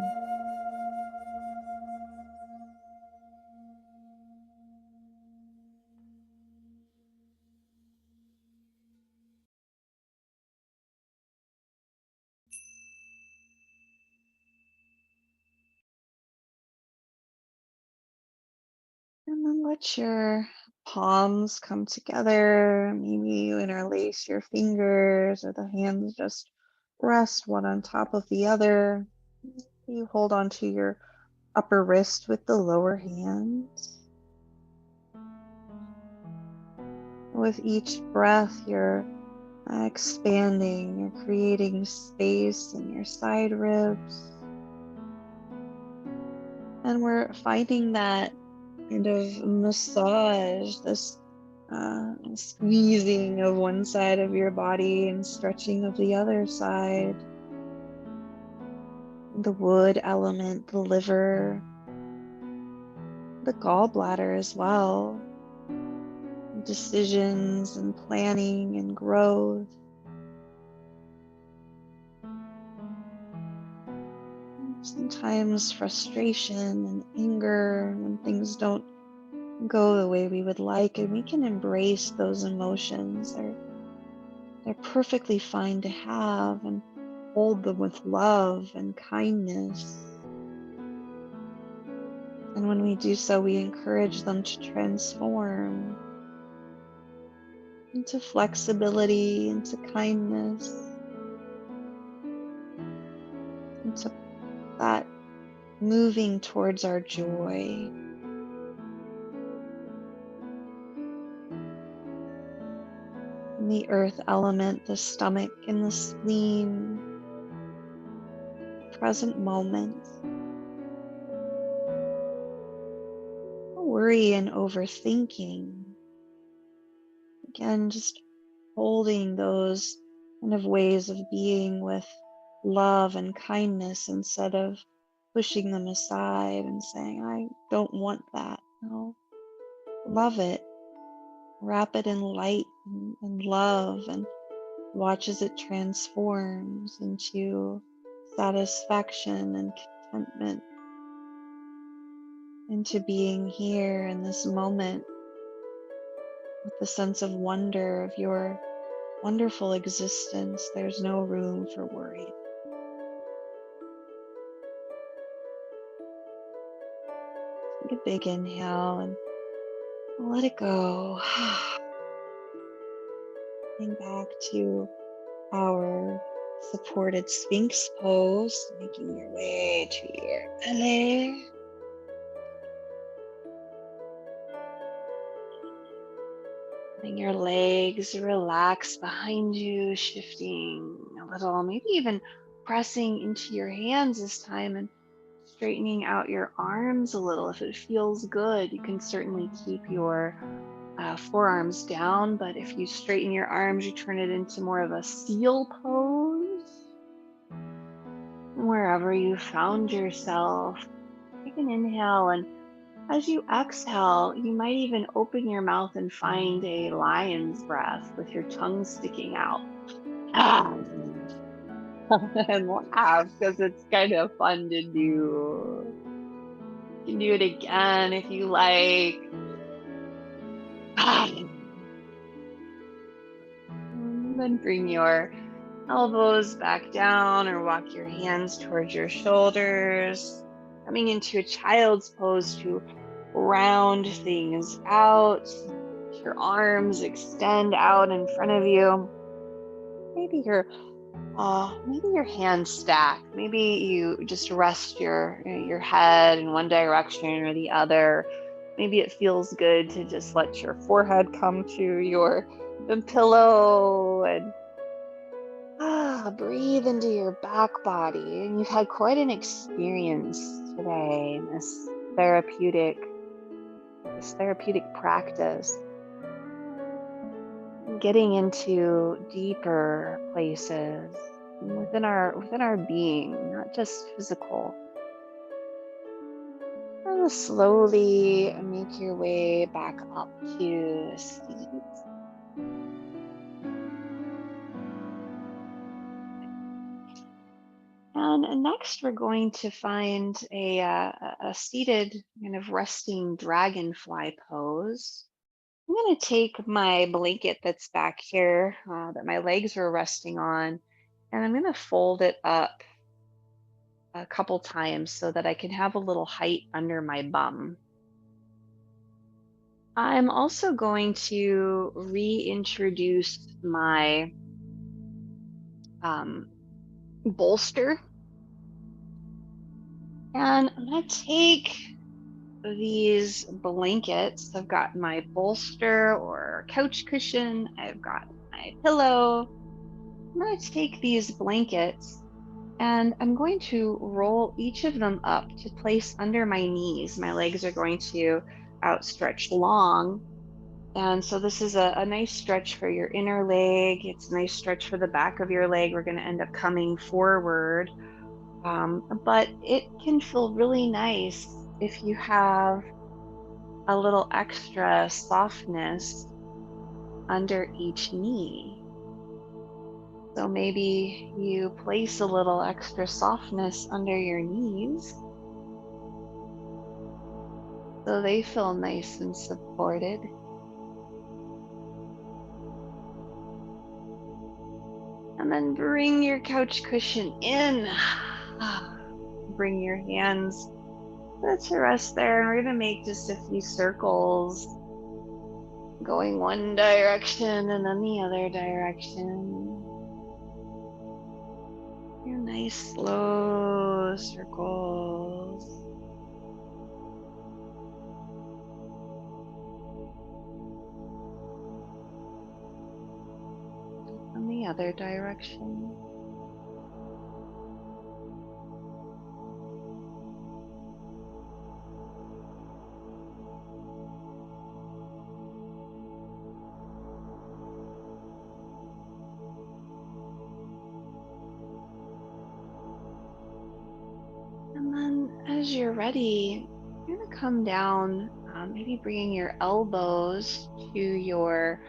B: And then let your palms come together. Maybe you interlace your fingers or the hands just rest one on top of the other. You hold onto your upper wrist with the lower hand. With each breath, you're expanding, you're creating space in your side ribs. And we're finding that kind of massage, this squeezing of one side of your body and stretching of the other side. The wood element, the liver, the gallbladder as well. Decisions and planning and growth. Sometimes frustration and anger when things don't go the way we would like, and we can embrace those emotions. They're perfectly fine to have and hold them with love and kindness. And when we do so, we encourage them to transform into flexibility, into kindness, into that moving towards our joy. And the earth element, the stomach and the spleen, the present moment. No worry and overthinking. Again, just holding those kind of ways of being with love and kindness instead of pushing them aside and saying, I don't want that. No, love it. Wrap it in light and love and watch as it transforms into satisfaction and contentment, into being here in this moment with the sense of wonder of your wonderful existence. There's no room for worry. Take a big inhale and let it go. Coming back to our supported Sphinx pose, making your way to your belly. Letting your legs relax behind you, shifting a little, maybe even pressing into your hands this time and straightening out your arms a little. If it feels good, you can certainly keep your forearms down, but if you straighten your arms, you turn it into more of a seal pose. Wherever you found yourself, take an inhale, and as you exhale, you might even open your mouth and find a lion's breath with your tongue sticking out. And laugh because it's kind of fun to do. You can do it again if you like. And then bring your elbows back down or walk your hands towards your shoulders, coming into a child's pose to round things out. Your arms extend out in front of you. Maybe your hands stack. Maybe you just rest your head in one direction or the other. Maybe it feels good to just let your forehead come to the pillow and
A: Breathe into your back body. And you've had quite an experience today in this therapeutic practice, getting into deeper places within our being, not just physical. And slowly make your way back up to a seat. And next, we're going to find a seated kind of resting dragonfly pose. I'm going to take my blanket that's back here that my legs are resting on, and I'm going to fold it up a couple times so that I can have a little height under my bum. I'm also going to reintroduce my bolster. And I'm going to take these blankets. I've got my bolster or couch cushion. I've got my pillow. I'm going to take these blankets and I'm going to roll each of them up to place under my knees. My legs are going to outstretch long. And so this is a nice stretch for your inner leg. It's a nice stretch for the back of your leg. We're going to end up coming forward. But it can feel really nice if you have a little extra softness under each knee. So maybe you place a little extra softness under your knees so they feel nice and supported. And then bring your couch cushion in. Bring your hands to rest there. And we're going to make just a few circles going one direction and then the other direction. Your nice slow circles. And the other direction. And then as you're ready, you're going to come down, maybe bringing your elbows to your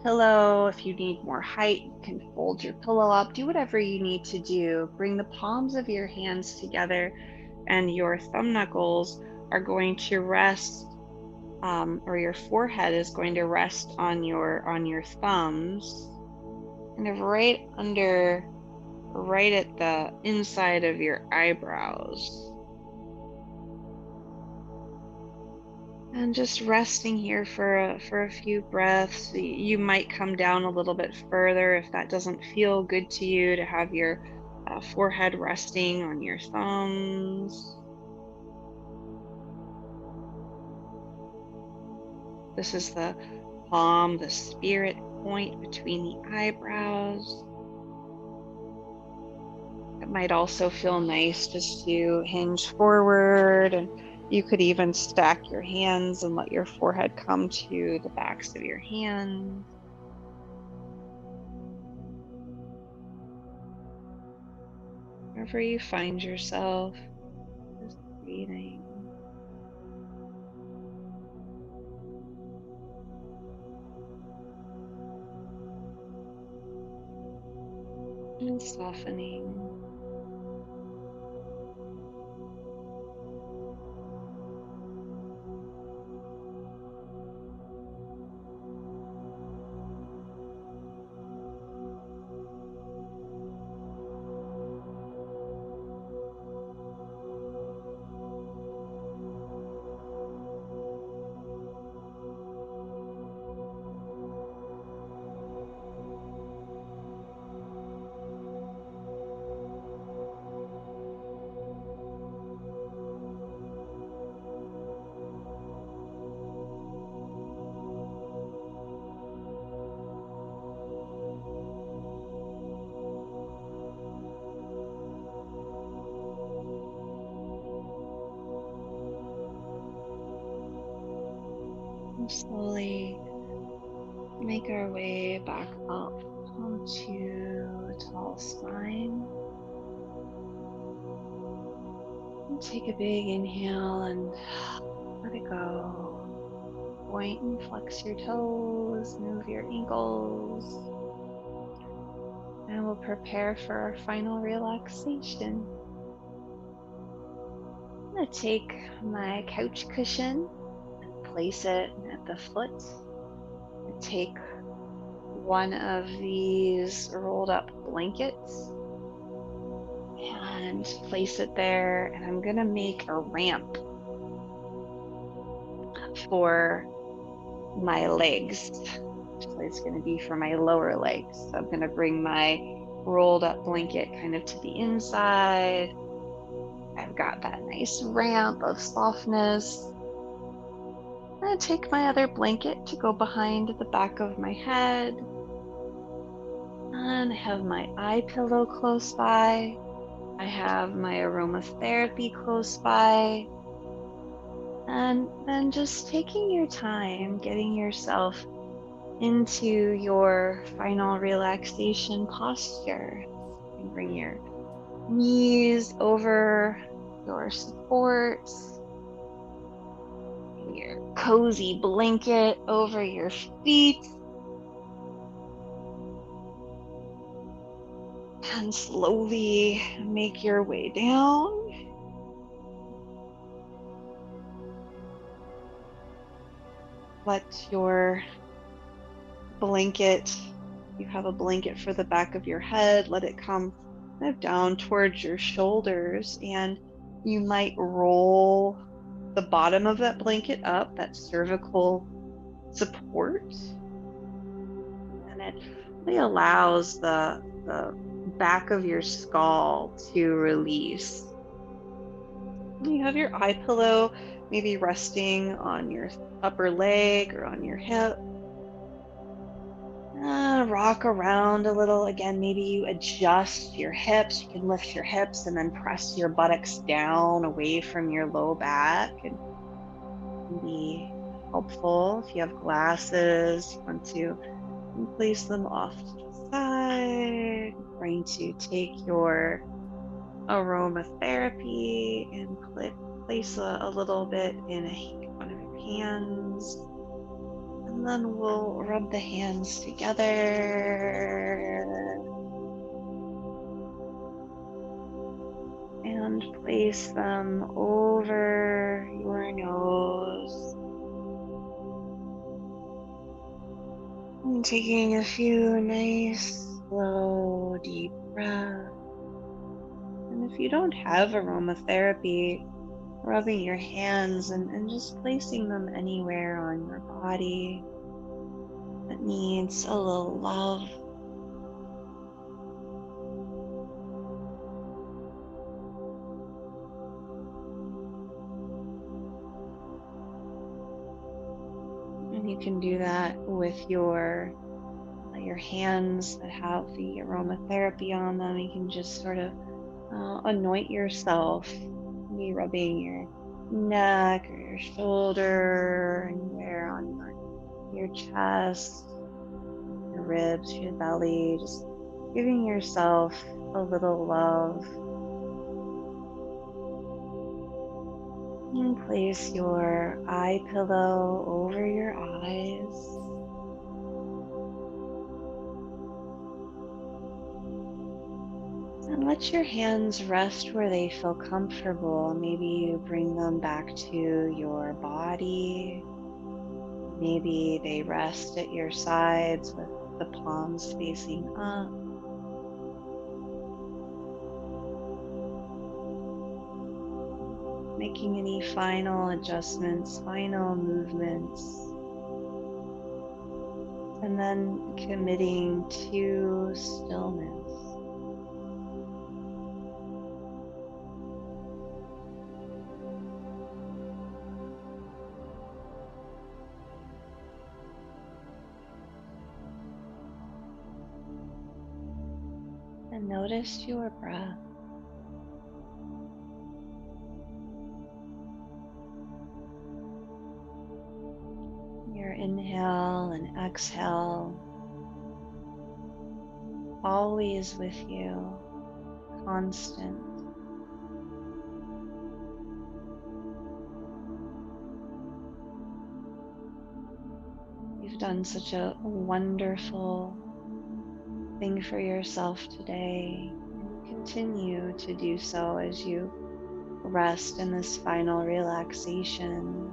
A: pillow. If you need more height, you can fold your pillow up. Do whatever you need to do. Bring the palms of your hands together, and your thumb knuckles are going to rest, or your forehead is going to rest on your thumbs, kind of right at the inside of your eyebrows. And just resting here for a few breaths. You might come down a little bit further if that doesn't feel good to you, to have your forehead resting on your thumbs. This is the palm, the spirit point between the eyebrows. It might also feel nice just to hinge forward, and you could even stack your hands and let your forehead come to the backs of your hands. Wherever you find yourself, just breathing. And softening.
B: slowly make our way back up onto a tall spine. And take a big inhale and let it go. Point and flex your toes, move your ankles, and we'll prepare for our final relaxation. I'm going to take my couch cushion and place it at the foot. And take one of these rolled up blankets and place it there. And I'm going to make a ramp for my legs. Actually, it's going to be for my lower legs. So I'm going to bring my rolled up blanket kind of to the inside. I've got that nice ramp of softness. I'm going to take my other blanket to go behind the back of my head. And I have my eye pillow close by. I have my aromatherapy close by. And then just taking your time, getting yourself into your final relaxation posture. You can bring your knees over your supports, your cozy blanket over your feet, and slowly make your way down. Let your blanket, you have a blanket for the back of your head, let it come kind of down towards your shoulders, and you might roll the bottom of that blanket up, that cervical support, and it really allows the back of your skull to release. You have your eye pillow maybe resting on your upper leg or on your hip. Rock around a little. Again, maybe you adjust your hips. You can lift your hips and then press your buttocks down away from your low back. And can be helpful if you have glasses. You want to place them off to the side. I'm going to take your aromatherapy and place a little bit in one of your hands. And then we'll rub the hands together and place them over your nose. And taking a few nice, slow, deep breaths. And if you don't have aromatherapy, rubbing your hands and just placing them anywhere on your body that needs a little love. And you can do that with your hands that have the aromatherapy on them. You can just sort of anoint yourself, maybe rubbing your neck or your shoulder, anywhere on your chest, your ribs, your belly, just giving yourself a little love. And place your eye pillow over your eyes. And let your hands rest where they feel comfortable. Maybe you bring them back to your body. Maybe they rest at your sides with the palms facing up. Making any final adjustments, final movements, and then committing to stillness. And notice your breath. Your inhale and exhale, always with you, constant. You've done such a wonderful thing for yourself today, and continue to do so as you rest in this final relaxation,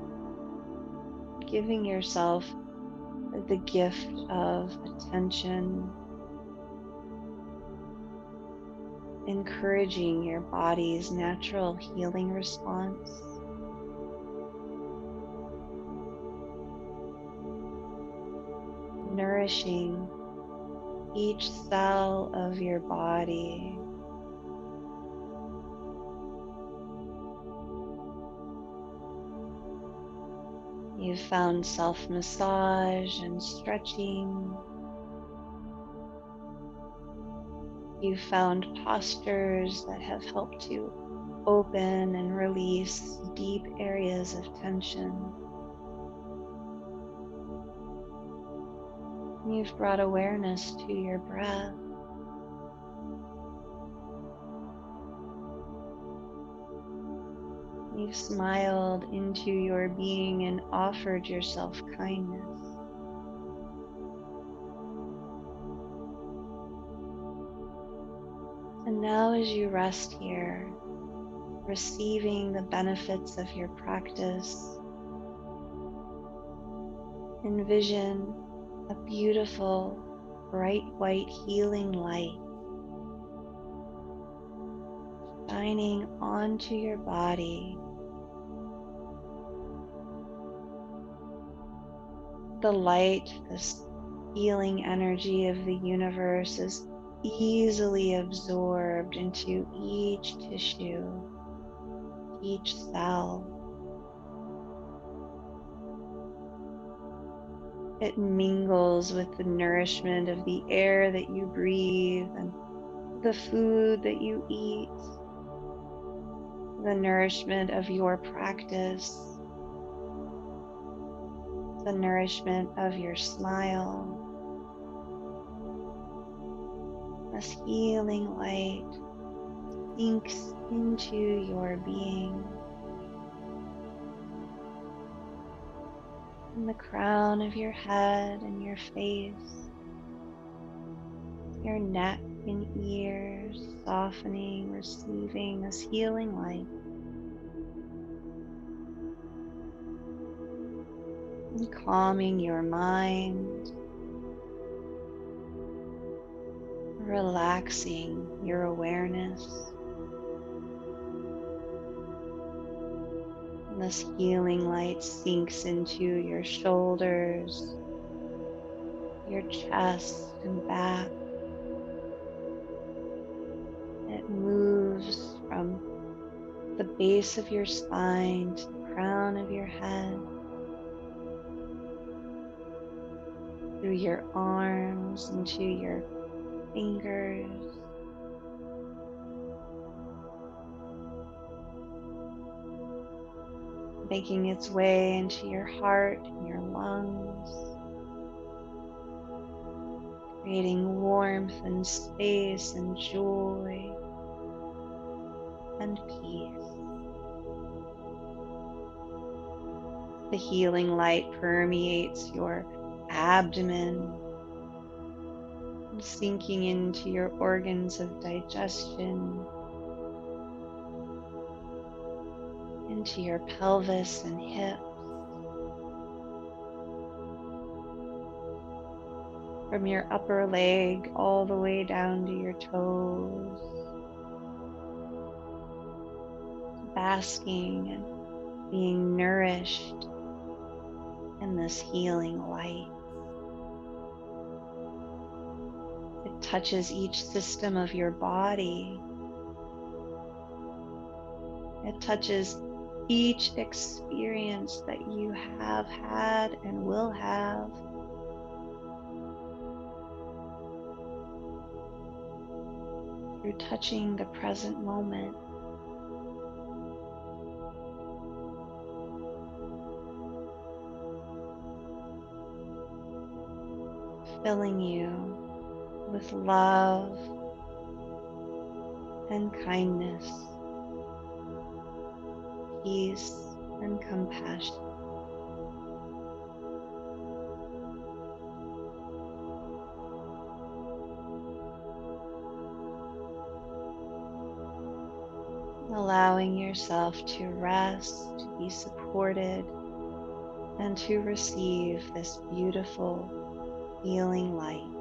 B: giving yourself the gift of attention, encouraging your body's natural healing response. Nourishing each cell of your body. You've found self-massage and stretching. You've found postures that have helped to open and release deep areas of tension. You've brought awareness to your breath. You've smiled into your being and offered yourself kindness. And now, as you rest here, receiving the benefits of your practice, envision a beautiful, bright white healing light shining onto your body. The light, this healing energy of the universe, is easily absorbed into each tissue, each cell. It mingles with the nourishment of the air that you breathe and the food that you eat, the nourishment of your practice, the nourishment of your smile. This healing light sinks into your being. From the crown of your head and your face, your neck and ears, softening, receiving this healing light. And calming your mind, relaxing your awareness. And this healing light sinks into your shoulders, your chest and back. It moves from the base of your spine to the crown of your head, through your arms into your fingers, making its way into your heart and your lungs, creating warmth and space and joy and peace. The healing light permeates your abdomen, sinking into your organs of digestion, into your pelvis and hips, from your upper leg all the way down to your toes, basking and being nourished in this healing light. It touches each system of your body. It touches each experience that you have had and will have. Through touching the present moment. filling you with love and kindness, peace and compassion. Allowing yourself to rest, to be supported, and to receive this beautiful healing light.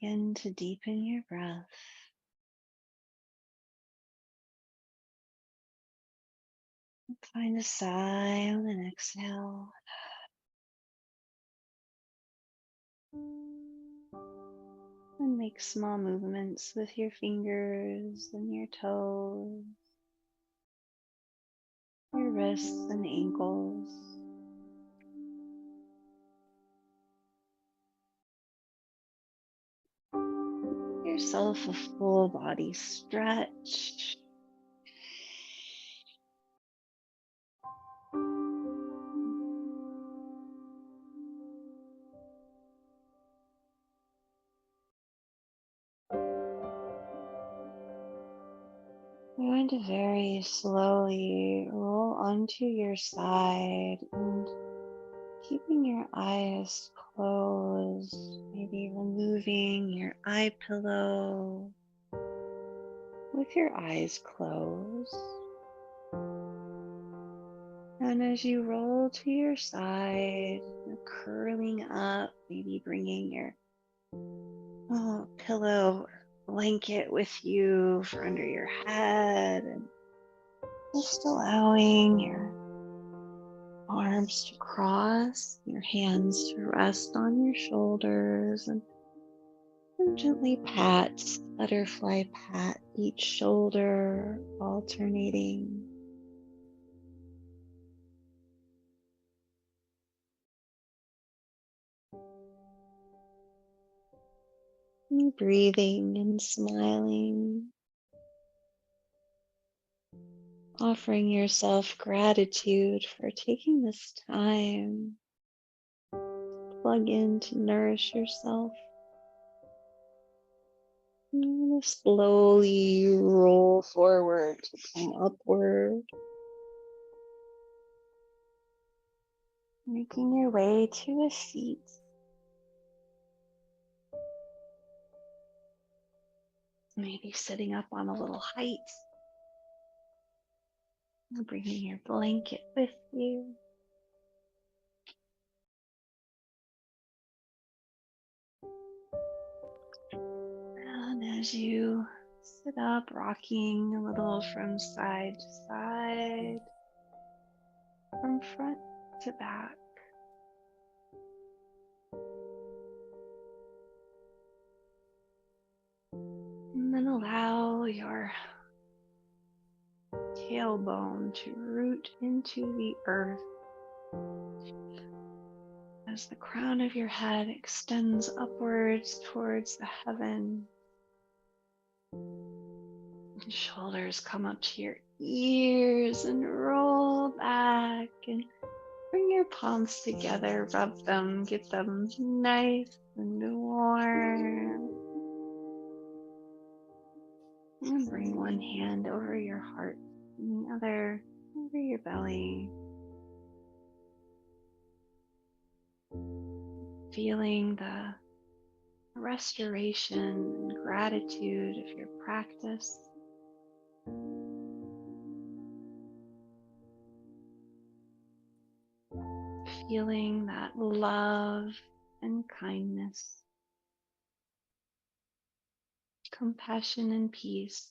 B: Begin to deepen your breath. Find a sigh on an exhale. And make small movements with your fingers and your toes, your wrists and ankles. Give yourself a full body stretch. You're going to very slowly roll onto your side and keeping your eyes closed, maybe removing your eye pillow with your eyes closed. And as you roll to your side, curling up, maybe bringing your pillow blanket with you for under your head, and just allowing your arms to cross, your hands to rest on your shoulders, and gently pat, butterfly pat each shoulder, alternating. And breathing and smiling, offering yourself gratitude for taking this time to plug in to nourish yourself. And you're going to slowly roll forward to come upward, making your way to a seat. Maybe sitting up on a little height, bringing your blanket with you. And as you sit up, rocking a little from side to side, from front to back, and then allow your tailbone to root into the earth as the crown of your head extends upwards towards the heaven. And shoulders come up to your ears and roll back, and bring your palms together, rub them, get them nice and warm. And bring one hand over your heart and the other over your belly. Feeling the restoration and gratitude of your practice. Feeling that love and kindness, compassion and peace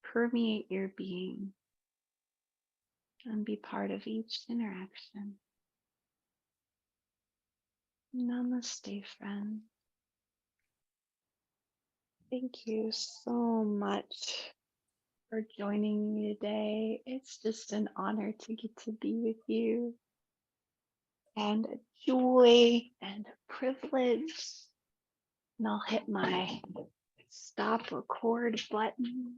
B: permeate your being and be part of each interaction. Namaste, friend. Thank you so much for joining me today. It's just an honor to get to be with you, and a joy and a privilege. And I'll hit my stop record button